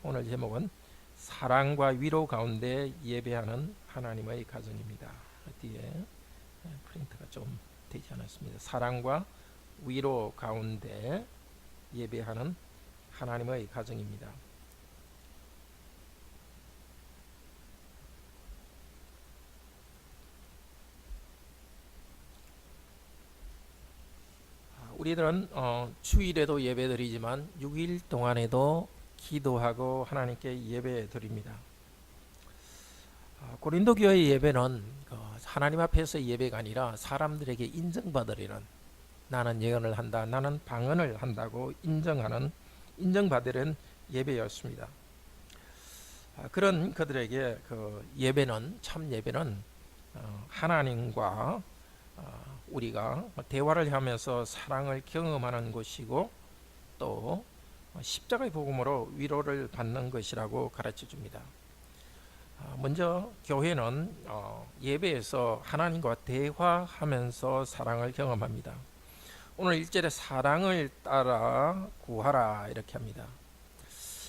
오늘 제목은 사랑과 위로 가운데 예배하는 하나님의 가정입니다. 뒤에 프린트가 좀 되지 않았습니다. 사랑과 위로 가운데 예배하는 하나님의 가정입니다. 우리들은 주일에도 예배드리지만 6일 동안에도 기도하고 하나님께 예배드립니다. 고린도 교회의 예배는 하나님 앞에서 예배가 아니라 사람들에게 인정받으려는, 나는 예언을 한다, 나는 방언을 한다고 인정받으려는 예배였습니다. 그런 그들에게 참 예배는 하나님과 우리가 대화를 하면서 사랑을 경험하는 것이고, 또 십자가의 복음으로 위로를 받는 것이라고 가르쳐 줍니다. 먼저 교회는 예배에서 하나님과 대화하면서 사랑을 경험합니다. 오늘 1절에 사랑을 따라 구하라 이렇게 합니다.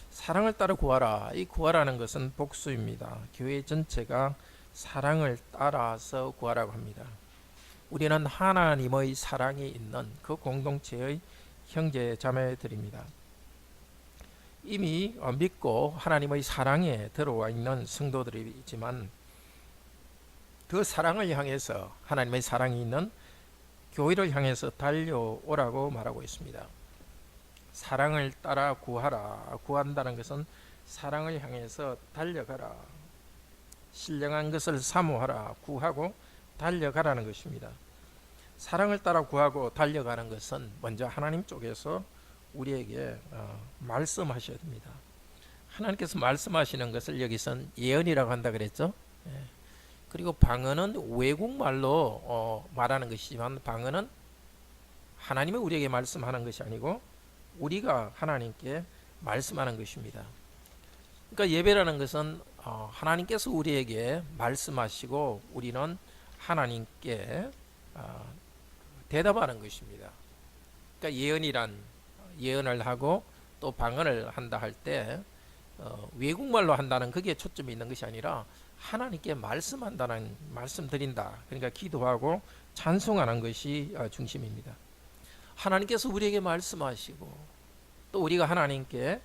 사랑을 따라 구하라, 이 구하라는 것은 복수입니다. 교회 전체가 사랑을 따라서 구하라고 합니다. 우리는 하나님의 사랑이 있는 그 공동체의 형제 자매들입니다. 이미 믿고 하나님의 사랑에 들어와 있는 성도들이지만 그 사랑을 향해서, 하나님의 사랑이 있는 교회를 향해서 달려오라고 말하고 있습니다. 사랑을 따라 구하라. 구한다는 것은 사랑을 향해서 달려가라. 신령한 것을 사모하라. 구하고 달려가라는 것입니다. 사랑을 따라 구하고 달려가는 것은 먼저 하나님 쪽에서 우리에게 말씀하셔야 됩니다. 하나님께서 말씀하시는 것을 여기선 예언이라고 한다 그랬죠. 그리고 방언은 외국말로 말하는 것이지만, 방언은 하나님이 우리에게 말씀하는 것이 아니고 우리가 하나님께 말씀하는 것입니다. 그러니까 예배라는 것은 하나님께서 우리에게 말씀하시고 우리는 하나님께 대답하는 것입니다. 그러니까 예언을 하고 또 방언을 한다 할 때 외국말로 한다는 그게 초점이 있는 것이 아니라 하나님께 말씀드린다. 그러니까 기도하고 찬송하는 것이 중심입니다. 하나님께서 우리에게 말씀하시고 또 우리가 하나님께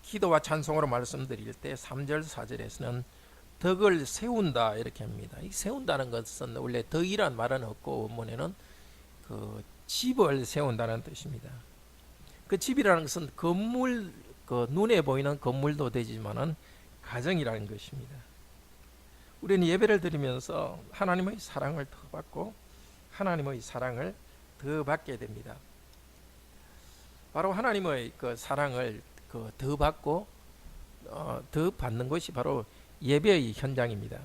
기도와 찬송으로 말씀드릴 때 3절 4절에서는 덕을 세운다 이렇게 합니다. 이 세운다는 것은 원래 덕이란 말은 없고 원문에는 집을 세운다는 뜻입니다. 그 집이라는 것은 건물, 눈에 보이는 건물도 되지만은 가정이라는 것입니다. 우리는 예배를 드리면서 하나님의 사랑을 더 받고 하나님의 사랑을 더 받게 됩니다. 바로 하나님의 사랑을 더 받고 더 받는 것이 바로 예배의 현장입니다.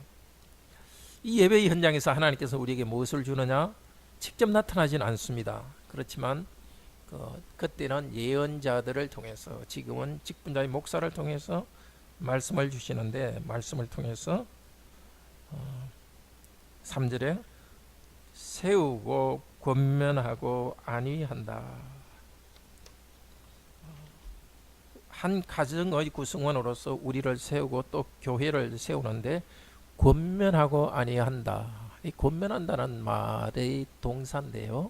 이 예배의 현장에서 하나님께서 우리에게 무엇을 주느냐? 직접 나타나진 않습니다. 그렇지만 그때는 예언자들을 통해서, 지금은 직분자의 목사를 통해서 말씀을 주시는데, 말씀을 통해서 3절에 세우고 권면하고 안위한다. 한 가정의 구성원으로서 우리를 세우고 또 교회를 세우는데 권면하고 안위한다. 이 권면한다는 말의 동사인데요.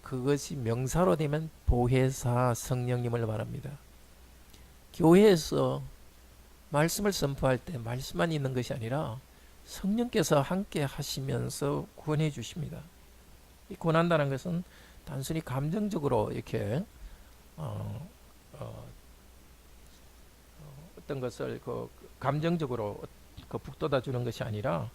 그것이 명사로 되면 보혜사 성령님을 말합니다. 교회에서 말씀을 선포할 때 말씀만 있는 것이 아니라 성령께서 함께 하시면서 권해 주십니다. 이 권한다는 것은 단순히 감정적으로 이렇게 어떤 것을 감정적으로 북돋아 주는 것이 아니라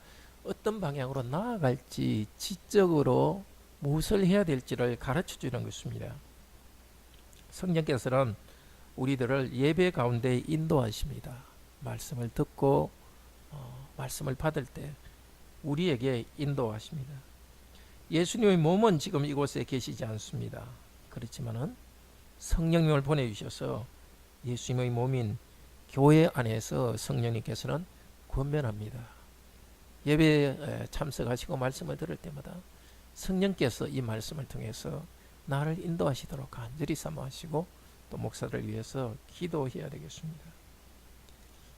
어떤 방향으로 나아갈지 지적으로 무엇을 해야 될지를 가르쳐 주는 것입니다. 성령께서는 우리들을 예배 가운데 인도하십니다. 말씀을 듣고 말씀을 받을 때 우리에게 인도하십니다. 예수님의 몸은 지금 이곳에 계시지 않습니다. 그렇지만은 성령님을 보내주셔서 예수님의 몸인 교회 안에서 성령님께서는 권면합니다. 예배에 참석하시고 말씀을 들을 때마다 성령께서 이 말씀을 통해서 나를 인도하시도록 간절히 사모하시고 또 목사를 위해서 기도해야 되겠습니다.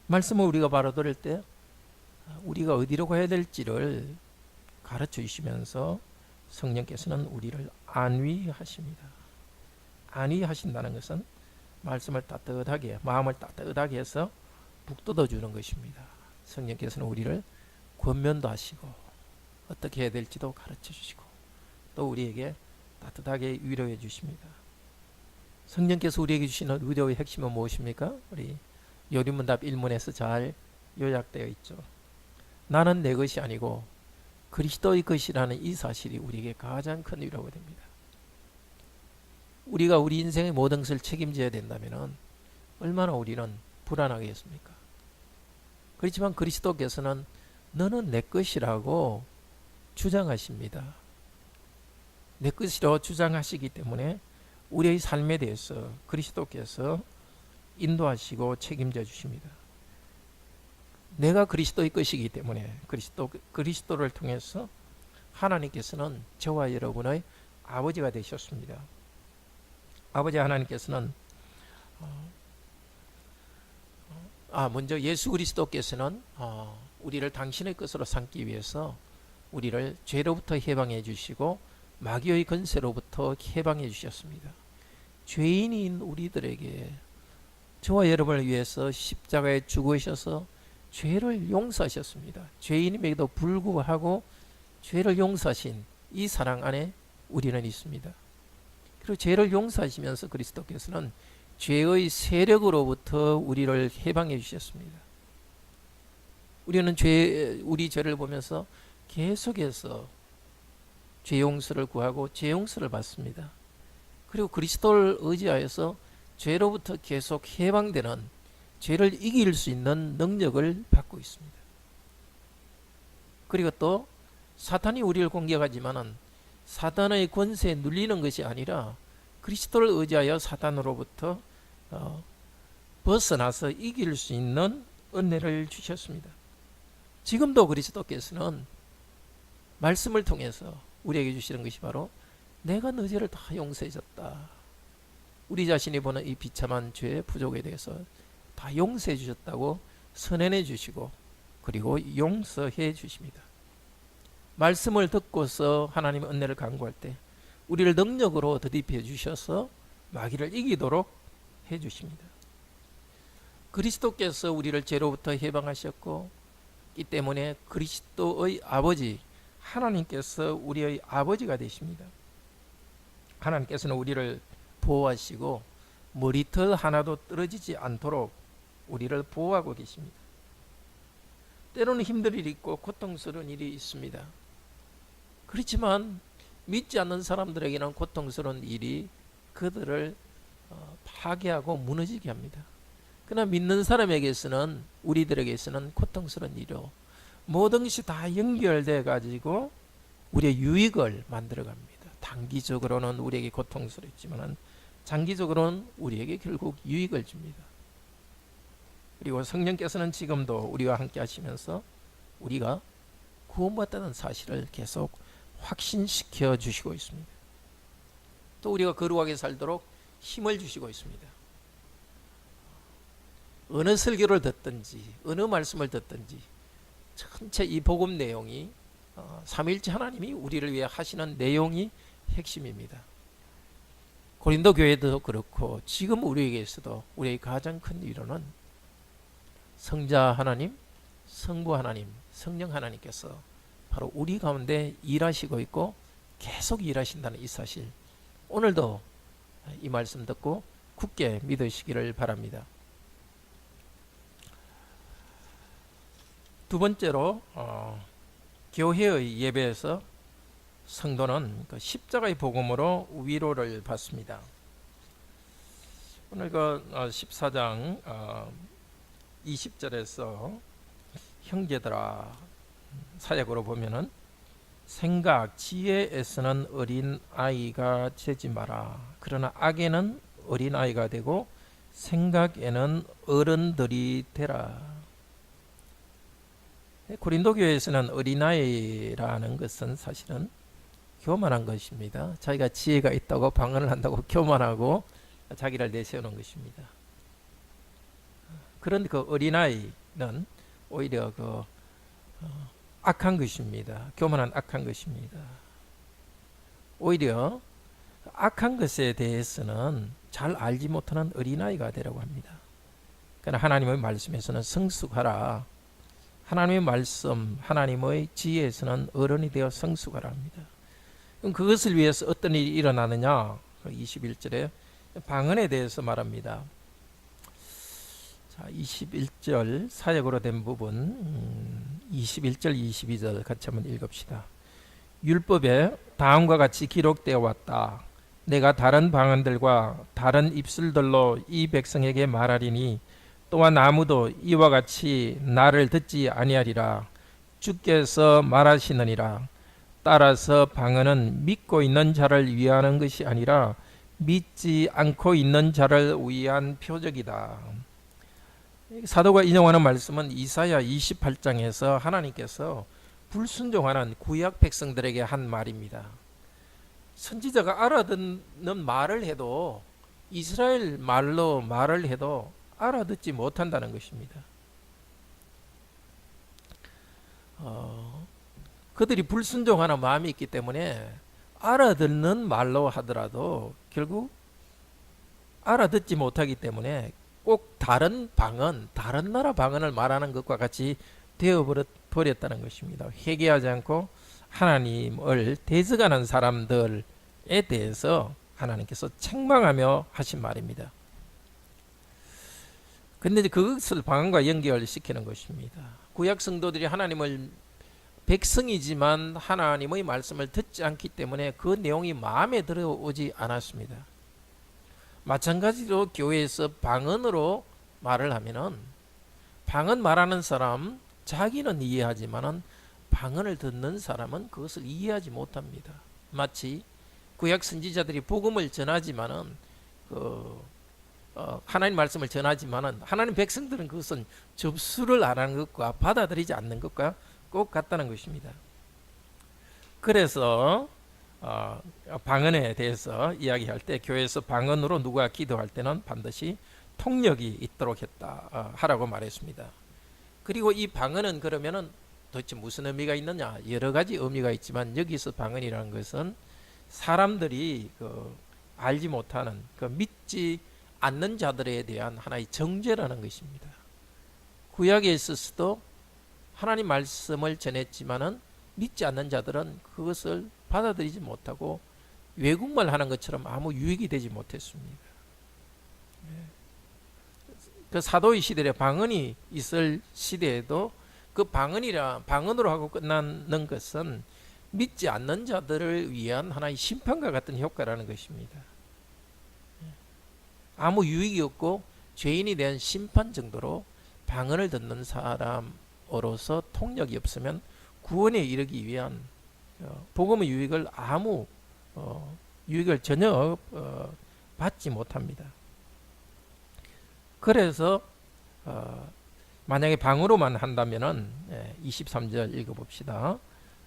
말씀을 우리가 바로 들을 때 우리가 어디로 가야 될지를 가르쳐 주시면서 성령께서는 우리를 안위하십니다. 안위하신다는 것은 말씀을 따뜻하게, 마음을 따뜻하게 해서 북돋워 주는 것입니다. 성령께서는 우리를 권면도 하시고 어떻게 해야 될지도 가르쳐 주시고 또 우리에게 따뜻하게 위로해 주십니다. 성령께서 우리에게 주시는 위로의 핵심은 무엇입니까? 우리 요리문답 1문에서 잘 요약되어 있죠. 나는 내 것이 아니고 그리스도의 것이라는 이 사실이 우리에게 가장 큰 위로가 됩니다. 우리가 우리 인생의 모든 것을 책임져야 된다면 얼마나 우리는 불안하겠습니까? 그렇지만 그리스도께서는 너는 내 것이라고 주장하십니다. 내 것이라고 주장하시기 때문에 우리의 삶에 대해서 그리스도께서 인도하시고 책임져 주십니다. 내가 그리스도의 것이기 때문에 그리스도를 통해서 하나님께서는 저와 여러분의 아버지가 되셨습니다. 아버지 하나님께서는 먼저 예수 그리스도께서는 우리를 당신의 것으로 삼기 위해서 우리를 죄로부터 해방해 주시고 마귀의 권세로부터 해방해 주셨습니다. 죄인인 우리들에게 저와 여러분을 위해서 십자가에 죽으셔서 죄를 용서하셨습니다. 죄인임에도 불구하고 죄를 용서하신 이 사랑 안에 우리는 있습니다. 그리고 죄를 용서하시면서 그리스도께서는 죄의 세력으로부터 우리를 해방해 주셨습니다. 우리는 우리 죄를 보면서 계속해서 죄 용서를 구하고 죄 용서를 받습니다. 그리고 그리스도를 의지하여서 죄로부터 계속 해방되는 죄를 이길 수 있는 능력을 받고 있습니다. 그리고 또 사탄이 우리를 공격하지만은 사탄의 권세에 눌리는 것이 아니라 그리스도를 의지하여 사탄으로부터 벗어나서 이길 수 있는 은혜를 주셨습니다. 지금도 그리스도께서는 말씀을 통해서 우리에게 주시는 것이 바로 내가 너 죄를 다 용서해줬다. 우리 자신이 보는 이 비참한 죄의 부족에 대해서 다 용서해 주셨다고 선언해 주시고 그리고 용서해 주십니다. 말씀을 듣고서 하나님의 은혜를 간구할 때 우리를 능력으로 더딥혀 주셔서 마귀를 이기도록 해 주십니다. 그리스도께서 우리를 죄로부터 해방하셨고 이 때문에 그리스도의 아버지 하나님께서 우리의 아버지가 되십니다. 하나님께서는 우리를 보호하시고 머리털 하나도 떨어지지 않도록 우리를 보호하고 계십니다. 때로는 힘든 일이 있고 고통스러운 일이 있습니다. 그렇지만 믿지 않는 사람들에게는 고통스러운 일이 그들을 파괴하고 무너지게 합니다. 그러나 믿는 사람에게서는 우리들에게서는 고통스러운 일로 모든 것이 다 연결돼 가지고 우리의 유익을 만들어 갑니다. 단기적으로는 우리에게 고통스럽지만 장기적으로는 우리에게 결국 유익을 줍니다. 그리고 성령께서는 지금도 우리와 함께 하시면서 우리가 구원받다는 사실을 계속 확신시켜 주시고 있습니다. 또 우리가 거룩하게 살도록 힘을 주시고 있습니다. 어느 설교를 듣든지 어느 말씀을 듣든지 전체 이 복음 내용이 삼위일체 하나님이 우리를 위해 하시는 내용이 핵심입니다. 고린도 교회도 그렇고 지금 우리에게서도 우리의 가장 큰 위로는 성자 하나님, 성부 하나님, 성령 하나님께서 바로 우리 가운데 일하시고 있고 계속 일하신다는 이 사실, 오늘도 이 말씀 듣고 굳게 믿으시기를 바랍니다. 두 번째로 교회의 예배에서 성도는 그 십자가의 복음으로 위로를 받습니다. 오늘 그 14장 20절에서 형제들아, 사역으로 보면은 생각, 지혜에서는 어린 아이가 되지 마라. 그러나 악에는 어린 아이가 되고 생각에는 어른들이 되라. 고린도 교회에서는 어린아이라는 것은 사실은 교만한 것입니다. 자기가 지혜가 있다고 방언을 한다고 교만하고 자기를 내세우는 것입니다. 그런 그 어린아이는 오히려 그 악한 것입니다. 교만한 악한 것입니다. 오히려 악한 것에 대해서는 잘 알지 못하는 어린아이가 되라고 합니다. 그러나 하나님의 말씀에서는 성숙하라. 하나님의 말씀, 하나님의 지혜에서는 어른이 되어 성숙하라 합니다. 그럼 그것을 위해서 어떤 일이 일어나느냐? 21절에 방언에 대해서 말합니다. 자, 21절 사역으로 된 부분 21절 22절 같이 한번 읽읍시다. 율법에 다음과 같이 기록되어 왔다. 내가 다른 방언들과 다른 입술들로 이 백성에게 말하리니 또한 아무도 이와 같이 나를 듣지 아니하리라. 주께서 말하시느니라. 따라서 방언은 믿고 있는 자를 위하는 것이 아니라 믿지 않고 있는 자를 위한 표적이다. 사도가 인용하는 말씀은 이사야 28장에서 하나님께서 불순종하는 구약 백성들에게 한 말입니다. 선지자가 알아듣는 말을 해도 이스라엘 말로 말을 해도 알아듣지 못한다는 것입니다. 그들이 불순종하는 마음이 있기 때문에 알아듣는 말로 하더라도 결국 알아듣지 못하기 때문에 꼭 다른 방언, 다른 나라 방언을 말하는 것과 같이 되어버렸다는 것입니다. 회개하지 않고 하나님을 대적하는 사람들에 대해서 하나님께서 책망하며 하신 말입니다. 근데 그것을 방언과 연결시키는 것입니다. 구약 성도들이 하나님을 백성이지만 하나님의 말씀을 듣지 않기 때문에 그 내용이 마음에 들어오지 않았습니다. 마찬가지로 교회에서 방언으로 말을 하면은 방언 말하는 사람 자기는 이해하지만은 방언을 듣는 사람은 그것을 이해하지 못합니다. 마치 구약 선지자들이 복음을 전하지만은 하나님 말씀을 전하지만은 하나님 백성들은 그것은 접수를 안 하는 것과 받아들이지 않는 것과 꼭 같다는 것입니다. 그래서 방언에 대해서 이야기할 때 교회에서 방언으로 누가 기도할 때는 반드시 통역이 있도록 하라고 말했습니다. 그리고 이 방언은 그러면은 도대체 무슨 의미가 있느냐? 여러 가지 의미가 있지만 여기서 방언이라는 것은 사람들이 알지 못하는 믿지 않는 자들에 대한 하나의 정죄라는 것입니다. 구약에 있어서도 하나님 말씀을 전했지만은 믿지 않는 자들은 그것을 받아들이지 못하고 외국말 하는 것처럼 아무 유익이 되지 못했습니다. 그 사도의 시대에 방언이 있을 시대에도 그 방언으로 하고 끝나는 것은 믿지 않는 자들을 위한 하나의 심판과 같은 효과라는 것입니다. 아무 유익이 없고 죄인이 대한 심판 정도로 방언을 듣는 사람으로서 통역이 없으면 구원에 이르기 위한 복음의 유익을 유익을 전혀 받지 못합니다. 그래서 만약에 방언으로만 한다면은 23절 읽어봅시다.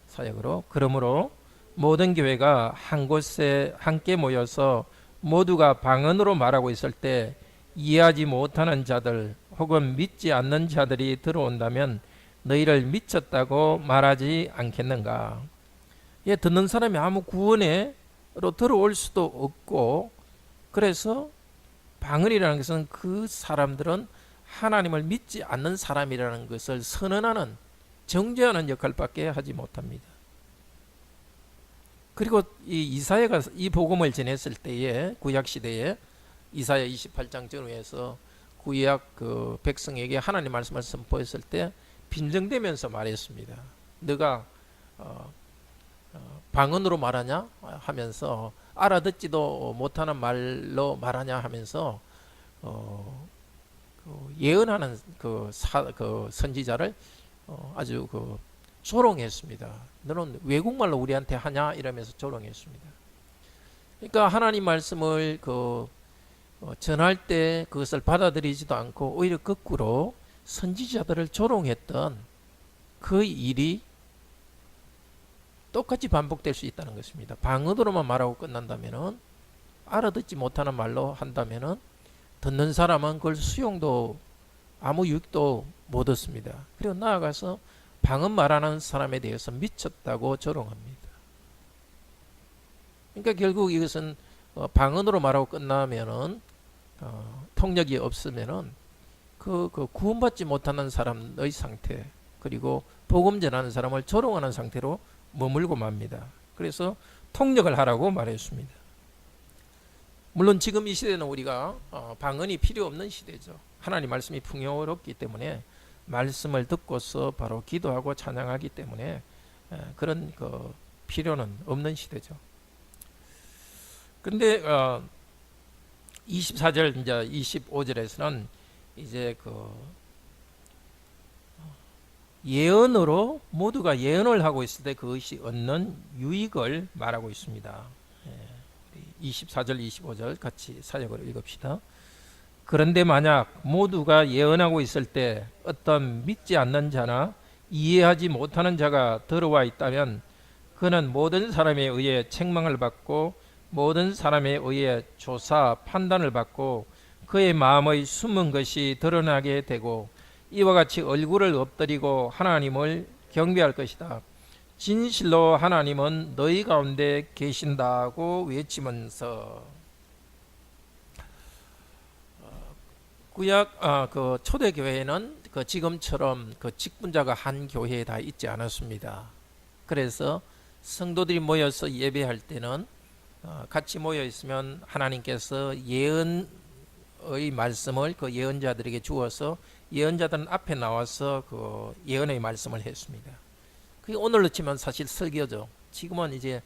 사역으로. 그러므로 모든 교회가 한 곳에 함께 모여서 모두가 방언으로 말하고 있을 때 이해하지 못하는 자들 혹은 믿지 않는 자들이 들어온다면 너희를 미쳤다고 말하지 않겠는가? 듣는 사람이 아무 구원으로 들어올 수도 없고, 그래서 방언이라는 것은 그 사람들은 하나님을 믿지 않는 사람이라는 것을 선언하는, 정죄하는 역할밖에 하지 못합니다. 그리고 이 이사야가 이 복음을 전했을 때에 구약 시대에 이사야 28장 전후에서 구약 백성에게 하나님 말씀을 선포했을 때 빈정대면서 말했습니다. 너가 방언으로 말하냐 하면서 알아듣지도 못하는 말로 말하냐 하면서 예언하는 그 선지자를 아주 조롱했습니다. 너는 외국말로 우리한테 하냐 이러면서 조롱했습니다. 그러니까 하나님 말씀을 전할 때 그것을 받아들이지도 않고 오히려 거꾸로 선지자들을 조롱했던 그 일이 똑같이 반복될 수 있다는 것입니다. 방언으로만 말하고 끝난다면은, 알아듣지 못하는 말로 한다면은 듣는 사람은 그걸 수용도 아무 유익도 못 얻습니다. 그리고 나아가서 방언 말하는 사람에 대해서 미쳤다고 조롱합니다. 그러니까 결국 이것은 방언으로 말하고 끝나면은 통력이 없으면은 그 구원받지 못하는 사람의 상태, 그리고 복음 전하는 사람을 조롱하는 상태로 머물고 맙니다. 그래서 통력을 하라고 말했습니다. 물론 지금 이 시대는 우리가 방언이 필요 없는 시대죠. 하나님 말씀이 풍요롭기 때문에 말씀을 듣고서 바로 기도하고 찬양하기 때문에 그런 필요는 없는 시대죠. 근데 24절 이제 25절에서는 이제 예언으로 모두가 예언을 하고 있을 때 그것이 얻는 유익을 말하고 있습니다. 24절 25절 같이 사역으로 읽읍시다. 그런데 만약 모두가 예언하고 있을 때 어떤 믿지 않는 자나 이해하지 못하는 자가 들어와 있다면 그는 모든 사람에 의해 책망을 받고 모든 사람에 의해 조사 판단을 받고 그의 마음의 숨은 것이 드러나게 되고 이와 같이 얼굴을 엎드리고 하나님을 경배할 것이다. 진실로 하나님은 너희 가운데 계신다고 외치면서, 구약 그 초대 교회는 지금처럼 직분자가 한 교회에 다 있지 않았습니다. 그래서 성도들이 모여서 예배할 때는 같이 모여 있으면 하나님께서 예언의 말씀을 그 예언자들에게 주어서 예언자들은 앞에 나와서 그 예언의 말씀을 했습니다. 그게 오늘로 치면 사실 설교죠. 지금은 이제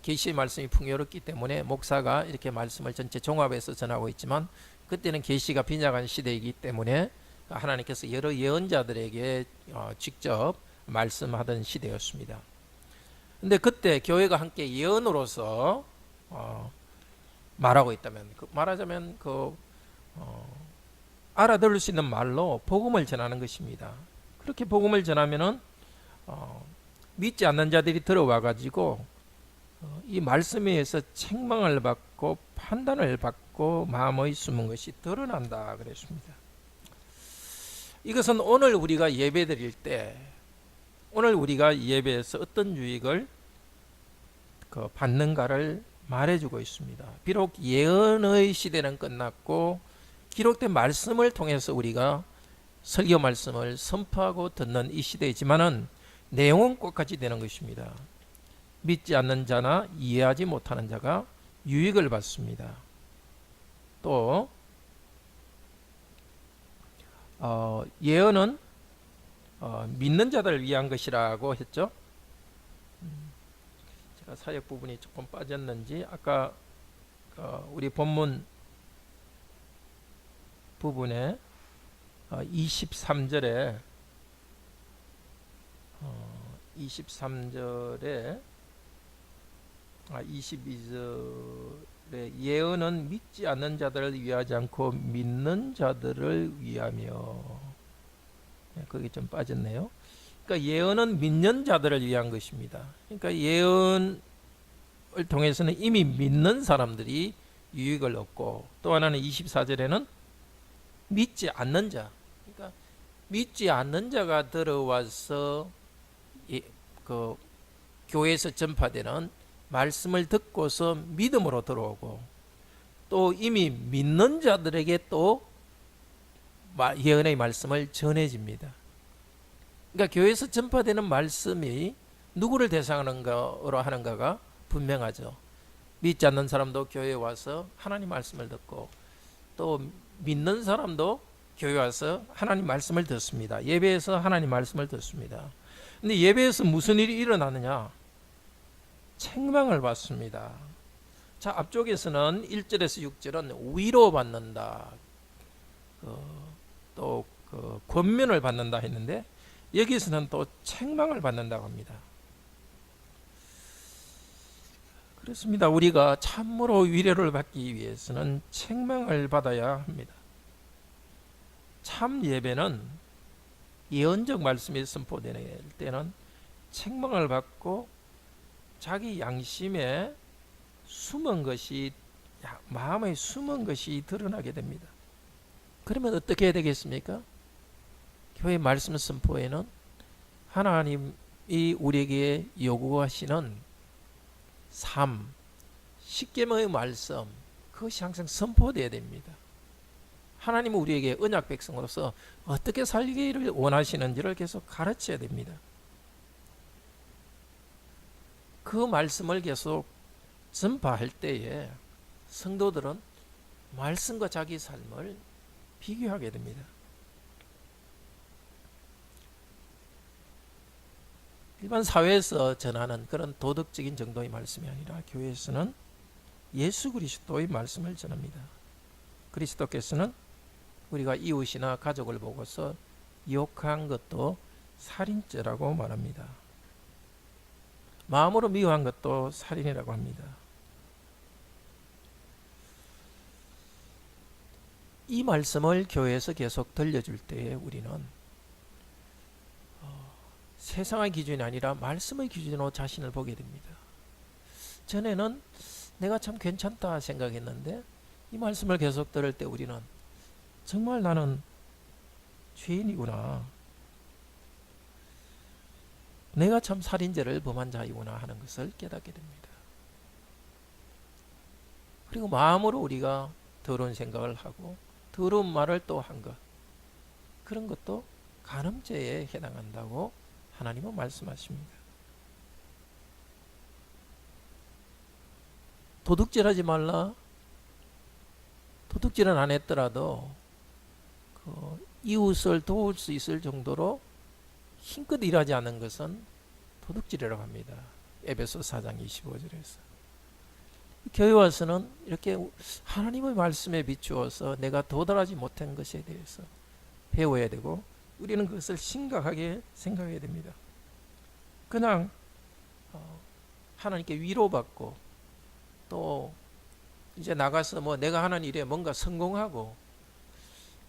계시의 말씀이 풍요롭기 때문에 목사가 이렇게 말씀을 전체 종합해서 전하고 있지만, 그때는 계시가 빈약한 시대이기 때문에 하나님께서 여러 예언자들에게 직접 말씀하던 시대였습니다. 근데 그때 교회가 함께 예언으로서 말하고 있다면, 말하자면 알아들을 수 있는 말로 복음을 전하는 것입니다. 그렇게 복음을 전하면은 믿지 않는 자들이 들어와 가지고 이 말씀에 의해서 책망을 받고 판단을 받고 마음의 숨은 것이 드러난다 그랬습니다. 이것은 오늘 우리가 예배 드릴 때, 오늘 우리가 예배에서 어떤 유익을 받는가를 말해주고 있습니다. 비록 예언의 시대는 끝났고 기록된 말씀을 통해서 우리가 설교 말씀을 선포하고 듣는 이 시대이지만은 내용은 똑같이 되는 것입니다. 믿지 않는 자나 이해하지 못하는 자가 유익을 받습니다. 또 예언은 믿는 자들을 위한 것이라고 했죠. 제가 사역 부분이 조금 빠졌는지 아까 우리 본문 부분에 23절에 22절에 예언은 믿지 않는 자들을 위하지 않고 믿는 자들을 위하며, 거기 좀 빠졌네요. 그러니까 예언은 믿는 자들을 위한 것입니다. 그러니까 예언을 통해서는 이미 믿는 사람들이 유익을 얻고, 또 하나는 24절에는 믿지 않는 자, 그러니까 믿지 않는 자가 들어와서 교회에서 전파되는 말씀을 듣고서 믿음으로 들어오고, 또 이미 믿는 자들에게 또 예언의 말씀을 전해집니다. 그러니까 교회에서 전파되는 말씀이 누구를 대상으로 하는가가 분명하죠. 믿지 않는 사람도 교회에 와서 하나님 말씀을 듣고, 또 믿는 사람도 교회 와서 하나님 말씀을 듣습니다. 예배에서 하나님 말씀을 듣습니다. 근데 예배에서 무슨 일이 일어나느냐? 책망을 받습니다. 자, 앞쪽에서는 1절에서 6절은 위로받는다, 또 권면을 받는다 했는데, 여기서는 또 책망을 받는다고 합니다. 그렇습니다. 우리가 참으로 위로를 받기 위해서는 책망을 받아야 합니다. 참 예배는 예언적 말씀이 선포될 때는 책망을 받고 자기 양심에 숨은 것이, 마음에 숨은 것이 드러나게 됩니다. 그러면 어떻게 해야 되겠습니까? 교회 말씀 선포에는 하나님이 우리에게 요구하시는 삶, 십계명의 말씀, 그것이 항상 선포되어야 됩니다. 하나님은 우리에게 언약 백성으로서 어떻게 살기를 원하시는지를 계속 가르쳐야 됩니다. 그 말씀을 계속 전파할 때에 성도들은 말씀과 자기 삶을 비교하게 됩니다. 일반 사회에서 전하는 그런 도덕적인 정도의 말씀이 아니라 교회에서는 예수 그리스도의 말씀을 전합니다. 그리스도께서는 우리가 이웃이나 가족을 보고서 욕한 것도 살인죄라고 말합니다. 마음으로 미워한 것도 살인이라고 합니다. 이 말씀을 교회에서 계속 들려줄 때에 우리는 세상의 기준이 아니라 말씀의 기준으로 자신을 보게 됩니다. 전에는 내가 참 괜찮다 생각했는데 이 말씀을 계속 들을 때 우리는 정말 나는 죄인이구나, 내가 참 살인죄를 범한 자이구나 하는 것을 깨닫게 됩니다. 그리고 마음으로 우리가 더러운 생각을 하고 더러운 말을 또 한 것, 그런 것도 간음죄에 해당한다고 하나님은 말씀하십니다. 도둑질하지 말라. 도둑질은 안 했더라도 이웃을 도울 수 있을 정도로 힘껏 일하지 않는 것은 도둑질이라고 합니다. 에베소 4장 25절에서. 교회 와서는 이렇게 하나님의 말씀에 비추어서 내가 도달하지 못한 것에 대해서 배워야 되고, 우리는 그것을 심각하게 생각해야 됩니다. 그냥 하나님께 위로받고 또 이제 나가서 뭐 내가 하는 일에 뭔가 성공하고,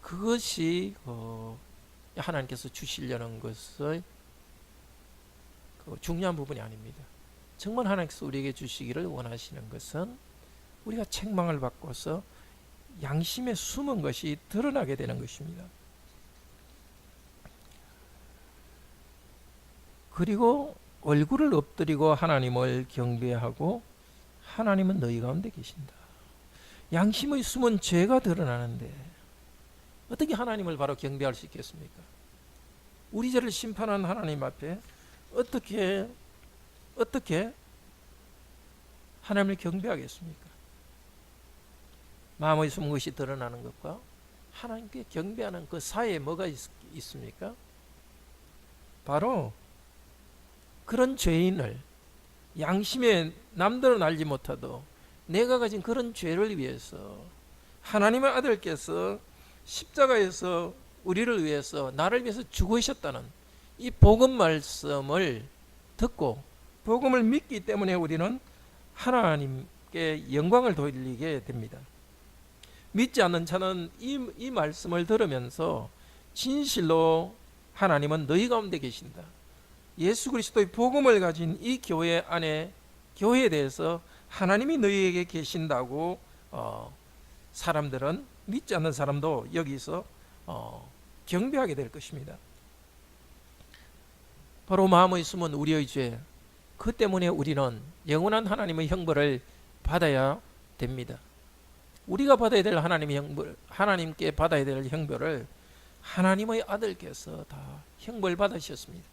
그것이 하나님께서 주시려는 것의 중요한 부분이 아닙니다. 정말 하나님께서 우리에게 주시기를 원하시는 것은 우리가 책망을 받고서 양심에 숨은 것이 드러나게 되는 것입니다. 그리고 얼굴을 엎드리고 하나님을 경배하고, 하나님은 너희 가운데 계신다. 양심의 숨은 죄가 드러나는데 어떻게 하나님을 바로 경배할 수 있겠습니까? 우리 죄를 심판한 하나님 앞에 어떻게 하나님을 경배하겠습니까? 마음의 숨은 것이 드러나는 것과 하나님께 경배하는 그 사이에 뭐가 있습니까? 바로 그런 죄인을, 양심에 남들은 알지 못하도 내가 가진 그런 죄를 위해서 하나님의 아들께서 십자가에서 우리를 위해서, 나를 위해서 죽으셨다는 이 복음 말씀을 듣고 복음을 믿기 때문에 우리는 하나님께 영광을 돌리게 됩니다. 믿지 않는 자는 이 말씀을 들으면서 진실로 하나님은 너희 가운데 계신다, 예수 그리스도의 복음을 가진 이 교회 안에, 교회에 대해서 하나님이 너희에게 계신다고 사람들은, 믿지 않는 사람도 여기서 경배하게 될 것입니다. 바로 마음의 숨은 우리의 죄, 그 때문에 우리는 영원한 하나님의 형벌을 받아야 됩니다. 우리가 받아야 될 하나님의 형벌, 하나님께 받아야 될 형벌을 하나님의 아들께서 다 형벌 받으셨습니다.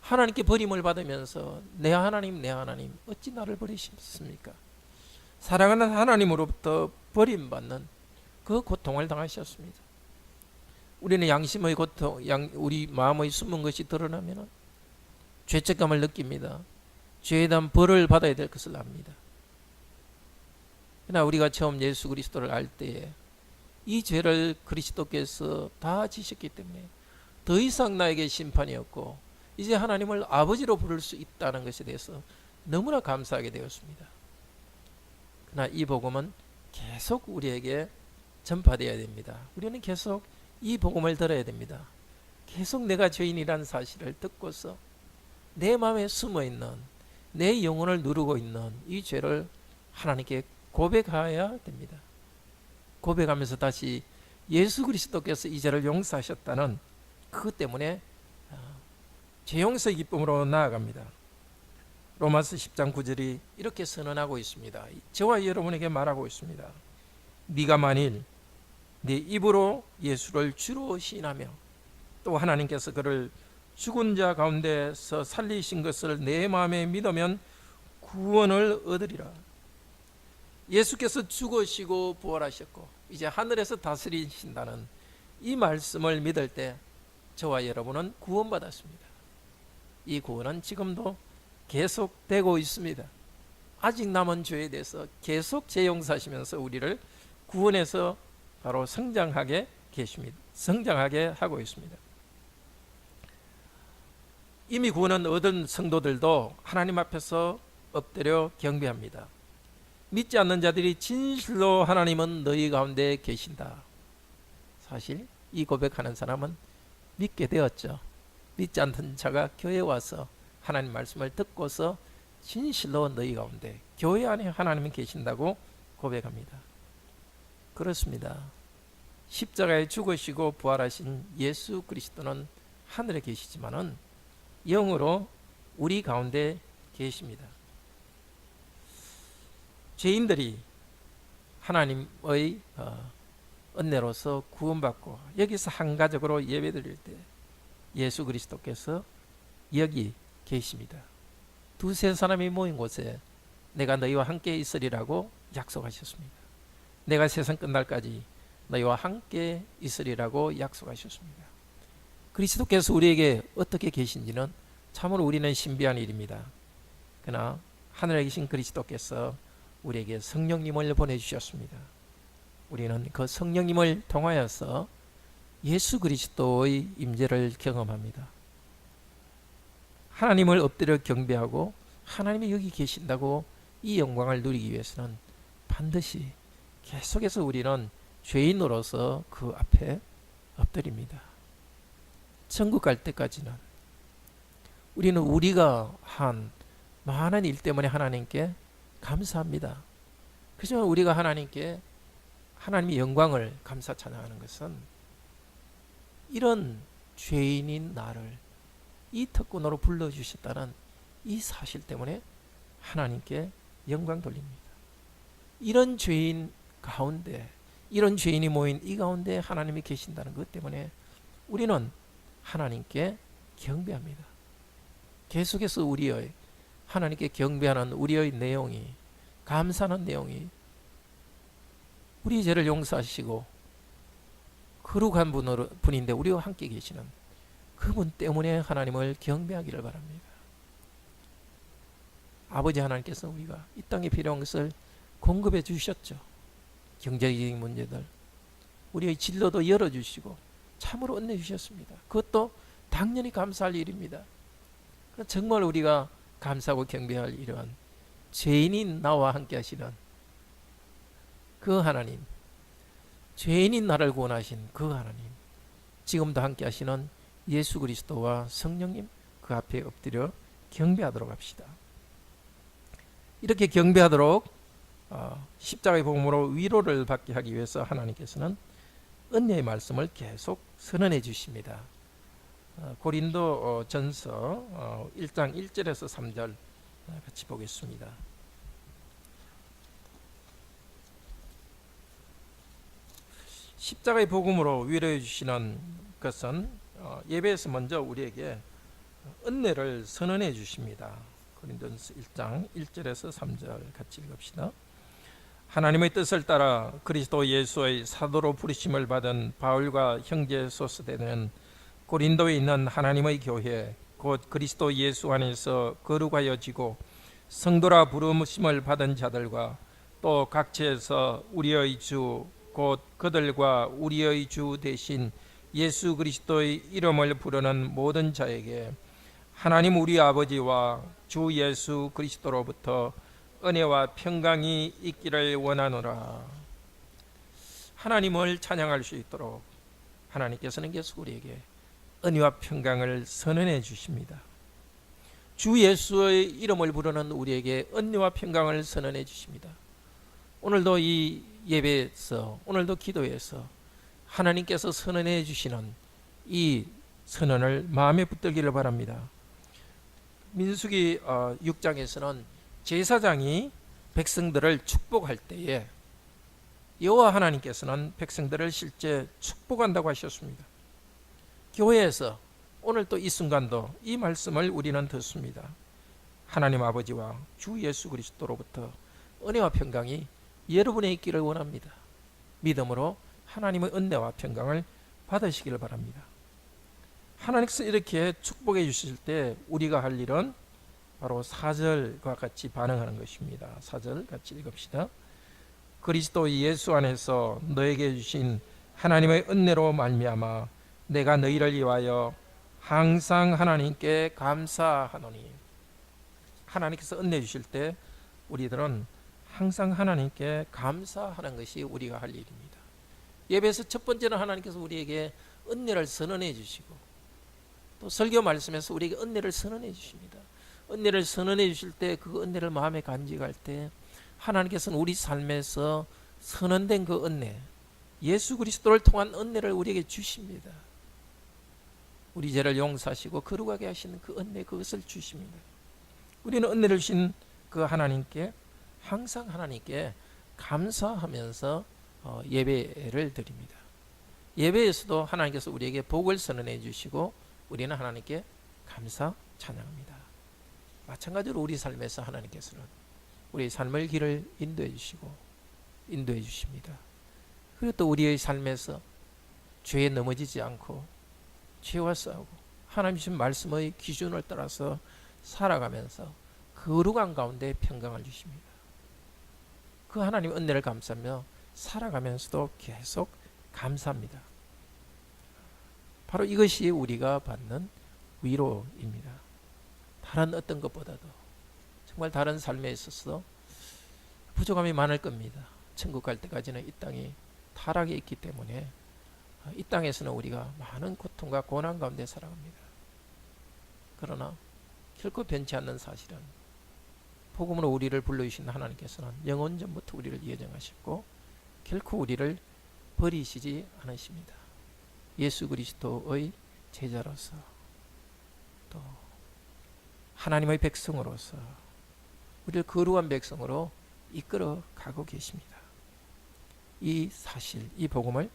하나님께 버림을 받으면서 내 하나님 어찌 나를 버리셨습니까? 사랑하는 하나님으로부터 버림받는 그 고통을 당하셨습니다. 우리는 양심의 고통, 우리 마음의 숨은 것이 드러나면 죄책감을 느낍니다. 죄에 대한 벌을 받아야 될 것을 압니다. 그러나 우리가 처음 예수 그리스도를 알 때에 이 죄를 그리스도께서 다 지셨기 때문에 더 이상 나에게 심판이 없고 이제 하나님을 아버지로 부를 수 있다는 것에 대해서 너무나 감사하게 되었습니다. 그러나 이 복음은 계속 우리에게 전파되어야 됩니다. 우리는 계속 이 복음을 들어야 됩니다. 계속 내가 죄인이라는 사실을 듣고서 내 마음에 숨어 있는, 내 영혼을 누르고 있는 이 죄를 하나님께 고백해야 됩니다. 고백하면서 다시 예수 그리스도께서 이 죄를 용서하셨다는 그것 때문에 죄 용서의 기쁨으로 나아갑니다. 로마서 10장 9절이 이렇게 선언하고 있습니다. 저와 여러분에게 말하고 있습니다. 네가 만일 네 입으로 예수를 주로 시인하며 또 하나님께서 그를 죽은 자 가운데서 살리신 것을 내 마음에 믿으면 구원을 얻으리라. 예수께서 죽으시고 부활하셨고 이제 하늘에서 다스리신다는 이 말씀을 믿을 때 저와 여러분은 구원받았습니다. 이 구원은 지금도 계속되고 있습니다. 아직 남은 죄에 대해서 계속 죄 용서하시면서 우리를 구원해서 바로 성장하게 계십니다. 성장하게 하고 있습니다. 이미 구원은 얻은 성도들도 하나님 앞에서 엎드려 경배합니다. 믿지 않는 자들이 진실로 하나님은 너희 가운데 계신다. 사실 이 고백하는 사람은 믿게 되었죠. 믿지 않던 자가 교회에 와서 하나님 말씀을 듣고서 진실로 너희 가운데 교회 안에 하나님이 계신다고 고백합니다. 그렇습니다. 십자가에 죽으시고 부활하신 예수 그리스도는 하늘에 계시지만은 영으로 우리 가운데 계십니다. 죄인들이 하나님의 은혜로서 구원받고 여기서 한가족으로 예배드릴 때 예수 그리스도께서 여기 계십니다. 두세 사람이 모인 곳에 내가 너희와 함께 있으리라고 약속하셨습니다. 내가 세상 끝날까지 너희와 함께 있으리라고 약속하셨습니다. 그리스도께서 우리에게 어떻게 계신지는 참으로 우리는 신비한 일입니다. 그러나 하늘에 계신 그리스도께서 우리에게 성령님을 보내주셨습니다. 우리는 그 성령님을 통하여서 예수 그리스도의 임재를 경험합니다. 하나님을 엎드려 경배하고 하나님이 여기 계신다고 이 영광을 누리기 위해서는 반드시 계속해서 우리는 죄인으로서 그 앞에 엎드립니다. 천국 갈 때까지는 우리는 우리가 한 많은 일 때문에 하나님께 감사합니다. 그렇지만 우리가 하나님께 하나님의 영광을 감사 찬양하는 것은 이런 죄인인 나를 이 특권으로 불러주셨다는 이 사실 때문에 하나님께 영광 돌립니다. 이런 죄인 가운데, 이런 죄인이 모인 이 가운데 하나님이 계신다는 것 때문에 우리는 하나님께 경배합니다. 계속해서 우리의 하나님께 경배하는 우리의 내용이, 감사하는 내용이 우리 죄를 용서하시고 거룩한 분인데 우리와 함께 계시는 그분 때문에 하나님을 경배하기를 바랍니다. 아버지 하나님께서 우리가 이 땅에 필요한 것을 공급해 주셨죠. 경제적인 문제들, 우리의 진로도 열어주시고 참으로 은혜 주셨습니다. 그것도 당연히 감사할 일입니다. 정말 우리가 감사하고 경배할 이러한 죄인인 나와 함께 하시는 그 하나님, 죄인인 나를 구원하신 그 하나님, 지금도 함께 하시는 예수 그리스도와 성령님, 그 앞에 엎드려 경배하도록 합시다. 이렇게 경배하도록 십자가의 복음으로 위로를 받게 하기 위해서 하나님께서는 은혜의 말씀을 계속 선언해 주십니다. 고린도 전서 1장 1절에서 3절 같이 보겠습니다. 십자가의 복음으로 위로해 주시는 것은 예배에서 먼저 우리에게 은혜를 선언해 주십니다. 고린도전서 1장 1절에서 3절 같이 읽읍시다. 하나님의 뜻을 따라 그리스도 예수의 사도로 부르심을 받은 바울과 형제 소스되는 고린도에 있는 하나님의 교회 곧 그리스도 예수 안에서 거룩하여지고 성도라 부르심을 받은 자들과 또 각처에서 우리의 주 곧 그들과 우리의 주 대신 예수 그리스도의 이름을 부르는 모든 자에게 하나님 우리 아버지와 주 예수 그리스도로부터 은혜와 평강이 있기를 원하노라. 하나님을 찬양할 수 있도록 하나님께서는 계속 우리에게 은혜와 평강을 선언해 주십니다. 주 예수의 이름을 부르는 우리에게 은혜와 평강을 선언해 주십니다. 오늘도 이 예배에서, 오늘도 기도에서 하나님께서 선언해 주시는 이 선언을 마음에 붙들기를 바랍니다. 민수기 6장에서는 제사장이 백성들을 축복할 때에 여호와 하나님께서는 백성들을 실제 축복한다고 하셨습니다. 교회에서 오늘 또 이 순간도 이 말씀을 우리는 듣습니다. 하나님 아버지와 주 예수 그리스도로부터 은혜와 평강이 여러분에 있기를 원합니다. 믿음으로 하나님의 은혜와 평강을 받으시기를 바랍니다. 하나님께서 이렇게 축복해 주실 때 우리가 할 일은 바로 4절과 같이 반응하는 것입니다. 4절 같이 읽읍시다. 그리스도 예수 안에서 너에게 주신 하나님의 은혜로 말미암아 내가 너희를 위하여 항상 하나님께 감사하노니. 하나님께서 은혜 주실 때 우리들은 항상 하나님께 감사하는 것이 우리가 할 일입니다. 예배에서 첫 번째는 하나님께서 우리에게 은혜를 선언해 주시고, 또 설교 말씀에서 우리에게 은혜를 선언해 주십니다. 은혜를 선언해 주실 때 그 은혜를 마음에 간직할 때 하나님께서는 우리 삶에서 선언된 그 은혜, 예수 그리스도를 통한 은혜를 우리에게 주십니다. 우리 죄를 용서하시고 거룩하게 하시는 그 은혜, 그것을 주십니다. 우리는 은혜를 주신 그 하나님께 항상 하나님께 감사하면서 예배를 드립니다. 예배에서도 하나님께서 우리에게 복을 선언해 주시고 우리는 하나님께 감사 찬양합니다. 마찬가지로 우리 삶에서 하나님께서는 우리의 삶의 길을 인도해 주시고 인도해 주십니다. 그리고 또 우리의 삶에서 죄에 넘어지지 않고 죄와 싸우고 하나님 주신 말씀의 기준을 따라서 살아가면서 거룩한 가운데 평강을 주십니다. 그 하나님의 은혜를 감사하며 살아가면서도 계속 감사합니다. 바로 이것이 우리가 받는 위로입니다. 다른 어떤 것보다도 정말 다른 삶에 있어서 부족함이 많을 겁니다. 천국 갈 때까지는 이 땅이 타락에 있기 때문에 이 땅에서는 우리가 많은 고통과 고난 가운데 살아갑니다. 그러나 결코 변치 않는 사실은 복음으로 우리를 불러주신 하나님께서는 영원전부터 우리를 예정하셨고 결코 우리를 버리시지 않으십니다. 예수 그리스도의 제자로서 또 하나님의 백성으로서 우리를 거룩한 백성으로 이끌어 가고 계십니다. 이 사실, 이 복음을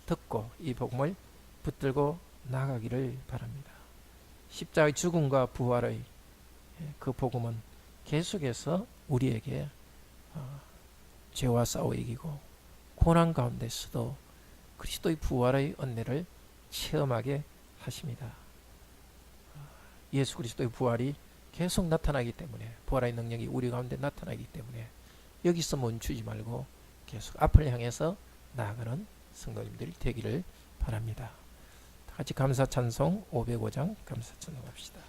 듣고 이 복음을 붙들고 나가기를 바랍니다. 십자가의 죽음과 부활의 그 복음은 계속해서 우리에게 죄와 싸워 이기고 고난 가운데서도 그리스도의 부활의 은혜를 체험하게 하십니다. 예수 그리스도의 부활이 계속 나타나기 때문에, 부활의 능력이 우리 가운데 나타나기 때문에 여기서 멈추지 말고 계속 앞을 향해서 나아가는 성도님들이 되기를 바랍니다. 다 같이 감사 찬송 505장 감사 찬송합시다.